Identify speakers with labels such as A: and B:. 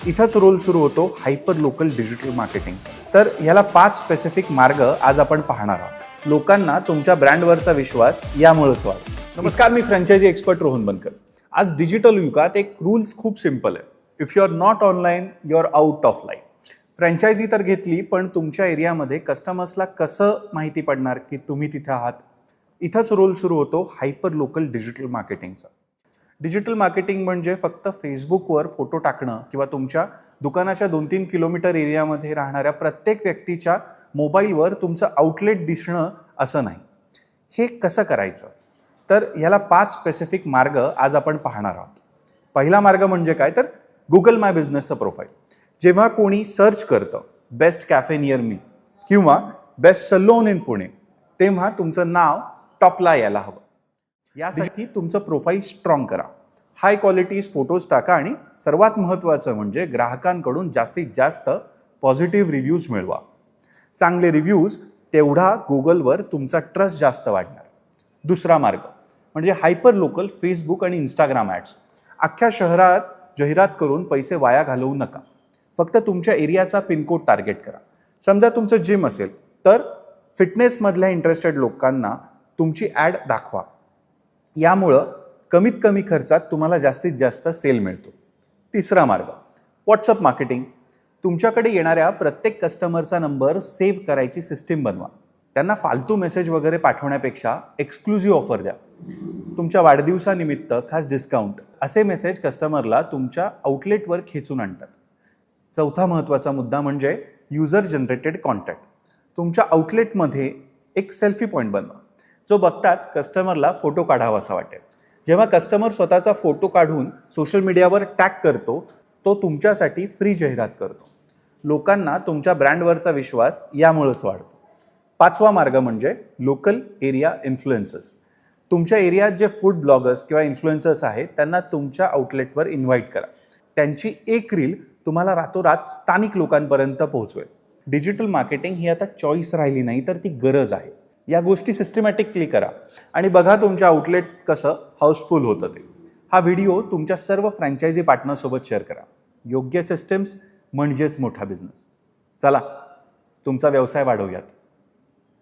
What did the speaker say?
A: इथंच रोल सुरू होतो हायपर लोकल डिजिटल मार्केटिंगचा। तर ह्याला 5 स्पेसिफिक मार्ग आज आपण पाहणार आहोत। लोकांना तुमच्या ब्रँडवरचा विश्वास यामुळेच वाढतो। नमस्कार, मी फ्रँचायझी एक्सपर्ट रोहन बनकर। आज डिजिटल युगात एक रूल्स खूप सिंपल आहे, if you are not online you are out of line. Franchise तर घेतली, पण तुमच्या एरियामध्ये कस्टमर्सला कसं माहिती पडणार की तुम्ही तिथे आहात? इथंच रोल सुरू होतो हायपर लोकल डिजिटल मार्केटिंगचा। डिजिटल मार्केटिंग म्हणजे फक्त फेसबुकवर फोटो टाकणं किंवा तुमच्या दुकानाच्या 2-3 किलोमीटर एरियामध्ये राहणाऱ्या प्रत्येक व्यक्तीच्या मोबाईलवर तुमचं आउटलेट दिसणं असं नाही। हे कसं करायचं? तर ह्याला 5 स्पेसिफिक मार्ग आज आपण पाहणार आहोत। पहिला मार्ग म्हणजे काय, तर गुगल माय बिझनेसचं प्रोफाईल। जेव्हा कोणी सर्च करतं बेस्ट कॅफे नियर मी किंवा बेस्ट सलोन इन पुणे, तेव्हा तुमचं नाव टॉपला यायला हवं। यासाठी तुमचं प्रोफाईल स्ट्रॉंग करा, हाय क्वालिटी फोटोज टाका आणि सर्वात महत्त्वाचं म्हणजे ग्राहकांकडून जास्तीत जास्त पॉझिटिव्ह रिव्ह्यूज मिळवा। चांगले रिव्ह्यूज तेवढा गुगलवर तुमचा ट्रस्ट जास्त वाढणार। दुसरा मार्ग म्हणजे हायपर लोकल फेसबुक आणि इंस्टाग्राम ॲड्स। अख्ख्या शहरात जाहिरात करून पैसे वाया घालवू नका। फक्त तुमच्या एरियाचा पिनकोड टार्गेट करा। समजा तुमचं जिम असेल तर फिटनेसमधल्या इंटरेस्टेड लोकांना तुमची ॲड दाखवा। यामुळं कमीत कमी खर्चात तुम्हाला जास्तीत जास्त सेल मिळतो। तिसरा मार्ग व्हॉट्सअप मार्केटिंग। तुमच्याकडे येणाऱ्या प्रत्येक कस्टमरचा नंबर सेव्ह करायची सिस्टीम बनवा। त्यांना फालतू मेसेज वगैरे पाठवण्यापेक्षा एक्सक्लुझिव्ह ऑफर द्या। तुमच्या वाढदिवसानिमित्त खास डिस्काउंट असे मेसेज कस्टमरला तुमच्या आउटलेटवर खेचून आणतात। चौथा महत्त्वाचा मुद्दा म्हणजे युजर जनरेटेड कॉन्टॅक्ट। तुमच्या आउटलेटमध्ये एक सेल्फी पॉईंट बनवा, जो बघताच कस्टमरला फोटो काढावासा वाटेल। जेव्हा कस्टमर स्वतःचा फोटो काढून सोशल मीडियावर टॅग करतो, तो तुमच्यासाठी फ्री जाहिरात करतो। लोकांना तुमच्या ब्रँडवरचा विश्वास यामुळेच वाढतो। पाचवा मार्ग म्हणजे लोकल एरिया इन्फ्लुएन्सर्स। तुमच्या एरियात जे फूड ब्लॉगर्स किंवा इन्फ्लुएन्सर्स आहेत त्यांना तुमच्या आउटलेटवर इन्व्हाइट करा। त्यांची एक रील तुम्हाला रातोरात स्थानिक लोकांपर्यंत पोहोचवेल। डिजिटल मार्केटिंग ही आता चॉईस राहिली नाही, तर ती गरज आहे। या गोष्टी सिस्टमॅटिकली करा आणि बघा तुमच्या आउटलेट कसं हाऊसफुल होतं ते। हा व्हिडिओ तुमच्या सर्व फ्रँचायझी पार्टनरसोबत शेअर करा। योग्य सिस्टम्स म्हणजेच मोठा बिझनेस। चला, तुमचा व्यवसाय वाढवूयात।